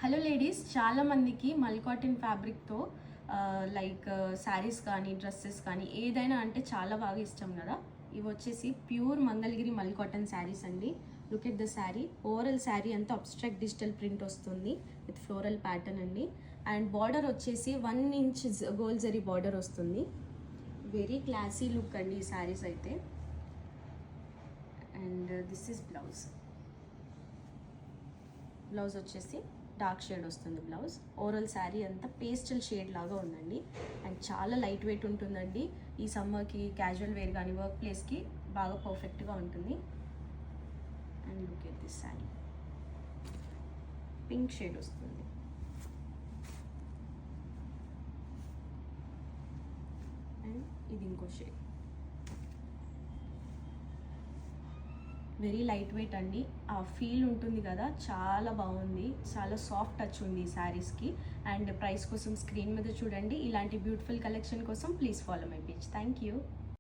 Hello ladies, చాలామందికి మల్ cotton ఫ్యాబ్రిక్తో like saris కానీ డ్రెస్సెస్ కానీ ఏదైనా అంటే చాలా బాగా ఇష్టం కదా. ఇవి వచ్చేసి ప్యూర్ మంగళగిరి మల్ కాటన్ శారీస్ అండి. Look at the sari. Overall sari అంతా అబ్స్ట్రాక్ట్ డిజిటల్ ప్రింట్ వస్తుంది విత్ ఫ్లోరల్ ప్యాటర్న్ అండి. అండ్ బార్డర్ వచ్చేసి 1 ఇంచ్ గోల్డ్ జరీ బార్డర్ వస్తుంది. వెరీ క్లాసీ లుక్ అండి ఈ శారీస్ అయితే. And this is blouse. Blouse వచ్చేసి డార్క్ షేడ్ వస్తుంది బ్లౌజ్. ఓవరాల్ శారీ అంతా పేస్టల్ షేడ్ లాగా ఉందండి. అండ్ చాలా లైట్ వెయిట్ ఉంటుందండి. ఈ సమ్మర్కి క్యాజువల్ వేర్ కానీ వర్క్ ప్లేస్కి బాగా పర్ఫెక్ట్గా ఉంటుంది. And look at this sari. Pink shade వస్తుంది. అండ్ ఇది ఇంకో షేడ్. వెరీ లైట్ వెయిట్ అండి. ఆ ఫీల్ ఉంటుంది కదా, చాలా బాగుంది. చాలా సాఫ్ట్ టచ్ ఉంది ఈ శారీస్కి. అండ్ ప్రైస్ కోసం స్క్రీన్ మీద చూడండి. ఇలాంటి బ్యూటిఫుల్ కలెక్షన్ కోసం please follow my page. Thank you.